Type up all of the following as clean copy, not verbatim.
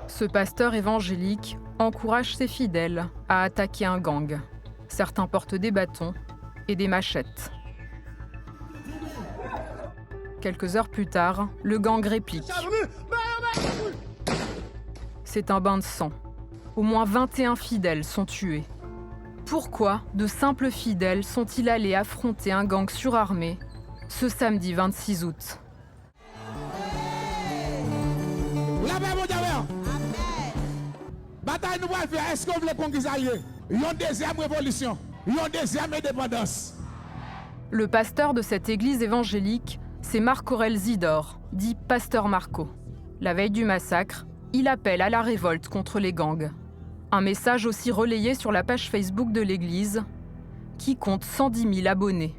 Ce pasteur évangélique encourage ses fidèles à attaquer un gang. Certains portent des bâtons et des machettes. Quelques heures plus tard, le gang réplique. C'est un bain de sang. Au moins 21 fidèles sont tués. Pourquoi de simples fidèles sont-ils allés affronter un gang surarmé ce samedi 26 août ? Bataille nous va faire, est-ce qu'on veut conquérir une deuxième révolution, une deuxième indépendance? Le pasteur de cette église évangélique, c'est Marc-Aurèle Zidore, dit Pasteur Marco. La veille du massacre, il appelle à la révolte contre les gangs. Un message aussi relayé sur la page Facebook de l'église, qui compte 110 000 abonnés.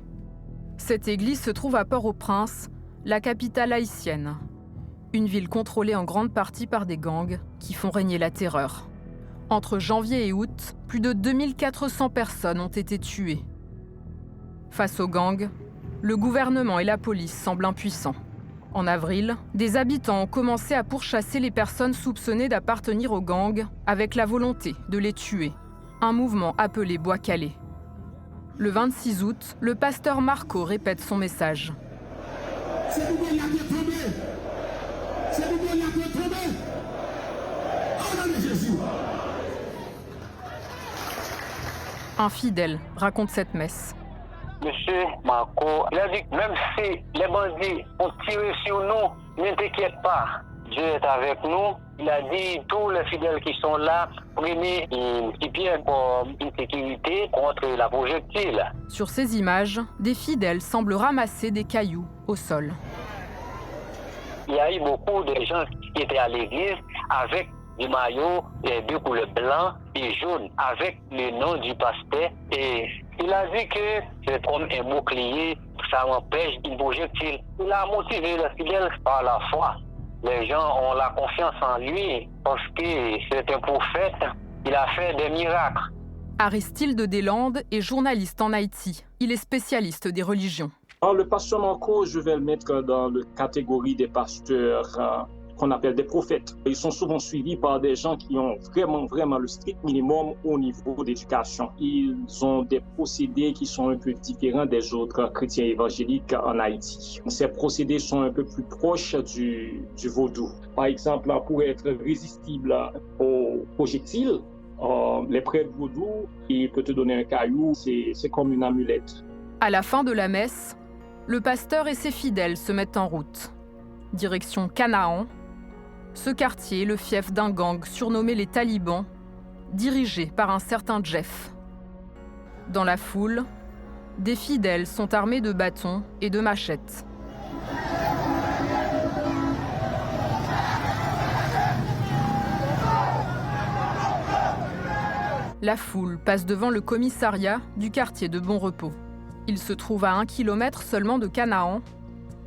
Cette église se trouve à Port-au-Prince, la capitale haïtienne. Une ville contrôlée en grande partie par des gangs qui font régner la terreur. Entre janvier et août, plus de 2400 personnes ont été tuées. Face aux gangs, le gouvernement et la police semblent impuissants. En avril, des habitants ont commencé à pourchasser les personnes soupçonnées d'appartenir aux gangs avec la volonté de les tuer. Un mouvement appelé Bois Calais. Le 26 août, le pasteur Marco répète son message. C'est nous qui l'avons tombé. C'est nous qui l'avons tombé. Au nom de Jésus. Un fidèle raconte cette messe. Monsieur Marco, il a dit que même si les bandits ont tiré sur nous, ne t'inquiète pas, Dieu est avec nous. Il a dit tous les fidèles qui sont là, prenez une petite pierre pour une sécurité contre la projectile. Sur ces images, des fidèles semblent ramasser des cailloux au sol. Il y a eu beaucoup de gens qui étaient à l'église avec du maillot de couleur blanc et jaune avec le nom du pasteur. Et il a dit que c'est comme un bouclier, ça empêche une projectile. Il a motivé les fidèles par la foi. Les gens ont la confiance en lui parce que c'est un prophète. Il a fait des miracles. Aristide Deslandes est journaliste en Haïti. Il est spécialiste des religions. Alors, le pasteur Marco, je vais le mettre dans la catégorie des pasteurs qu'on appelle des prophètes. Ils sont souvent suivis par des gens qui ont vraiment le strict minimum au niveau d'éducation. Ils ont des procédés qui sont un peu différents des autres chrétiens évangéliques en Haïti. Ces procédés sont un peu plus proches du vaudou. Par exemple, pour être résistible aux projectiles, les prêtres vaudou, il peut te donner un caillou, c'est comme une amulette. À la fin de la messe, le pasteur et ses fidèles se mettent en route. Direction Canaan. Ce quartier est le fief d'un gang surnommé les Talibans, dirigé par un certain Jeff. Dans la foule, des fidèles sont armés de bâtons et de machettes. La foule passe devant le commissariat du quartier de Bon Repos. Il se trouve à 1 kilomètre seulement de Canaan,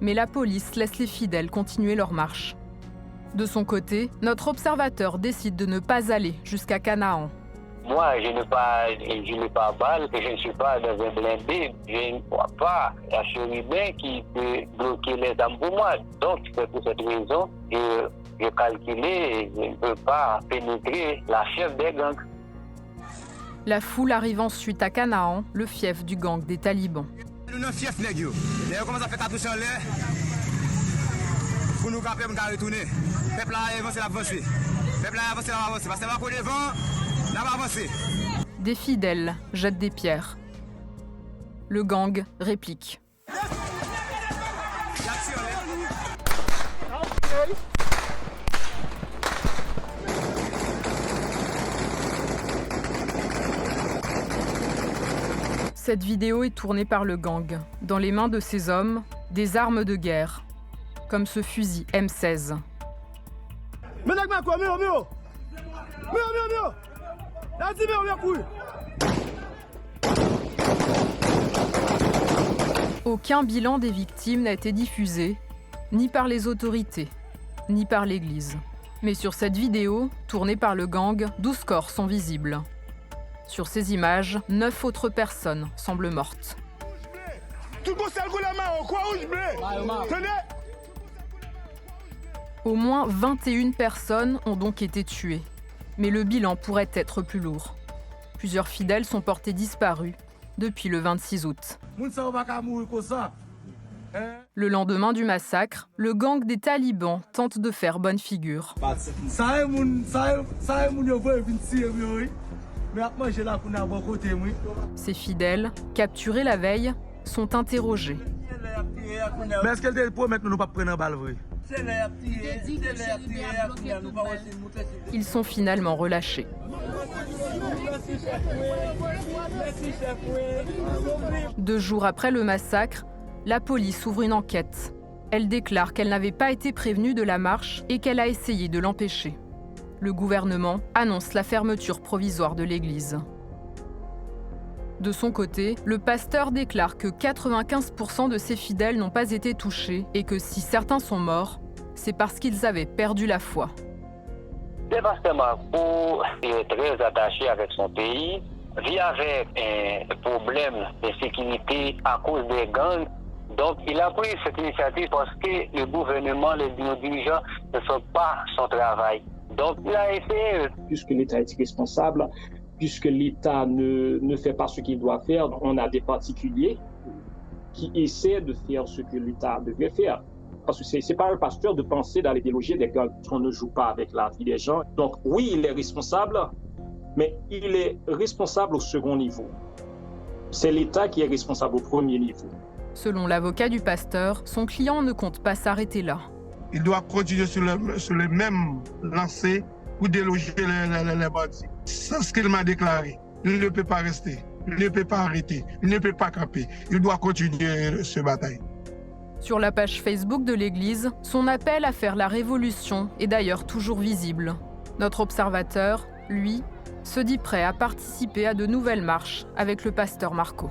mais la police laisse les fidèles continuer leur marche. De son côté, notre observateur décide de ne pas aller jusqu'à Canaan. Moi, je n'ai pas balle, et je ne suis pas dans un blindé. Je ne crois pas à ce chérubin qui peut bloquer les âmes pour moi. Donc, c'est pour cette raison que je calculais et je ne peux pas pénétrer la chef des gangs. La foule arrive ensuite à Canaan, le fief du gang des talibans. Nous sommes fief, les gars. D'ailleurs, comment ça fait 4 en l'air pour nous caper, pour nous retourner. Le peuple a avancé, l'avancé. Le peuple a avancé, l'avancé. Parce que c'est pas pour devant, là, va avancer. Des fidèles jettent des pierres. Le gang réplique. Cette vidéo est tournée par le gang. Dans les mains de ces hommes, des armes de guerre, comme ce fusil M16. Aucun bilan des victimes n'a été diffusé, ni par les autorités, ni par l'Église. Mais sur cette vidéo, tournée par le gang, 12 corps sont visibles. Sur ces images, 9 autres personnes semblent mortes. Au moins 21 personnes ont donc été tuées. Mais le bilan pourrait être plus lourd. Plusieurs fidèles sont portés disparus depuis le 26 août. Le lendemain du massacre, le gang des talibans tente de faire bonne figure. Ces fidèles, capturés la veille, sont interrogés. Ils sont finalement relâchés. 2 jours après le massacre, la police ouvre une enquête. Elle déclare qu'elle n'avait pas été prévenue de la marche et qu'elle a essayé de l'empêcher. Le gouvernement annonce la fermeture provisoire de l'église. De son côté, le pasteur déclare que 95% de ses fidèles n'ont pas été touchés et que si certains sont morts, c'est parce qu'ils avaient perdu la foi. Le pasteur Marco est très attaché avec son pays, vit avec un problème de sécurité à cause des gangs. Donc il a pris cette initiative parce que le gouvernement, les dirigeants ne font pas son travail. Donc il a essayé. Puisque l'État est irresponsable, puisque l'État ne fait pas ce qu'il doit faire, on a des particuliers qui essaient de faire ce que l'État devrait faire. Parce que ce n'est pas un pasteur de penser dans l'idéologie des gangs. On ne joue pas avec la vie des gens. Donc oui, il est responsable, mais il est responsable au second niveau. C'est l'État qui est responsable au premier niveau. Selon l'avocat du pasteur, son client ne compte pas s'arrêter là. Il doit continuer sur les mêmes lancers pour déloger les bandits. C'est ce qu'il m'a déclaré. Il ne peut pas rester, il ne peut pas arrêter, il ne peut pas camper. Il doit continuer ce bataille. Sur la page Facebook de l'Église, son appel à faire la révolution est d'ailleurs toujours visible. Notre observateur, lui, se dit prêt à participer à de nouvelles marches avec le pasteur Marco.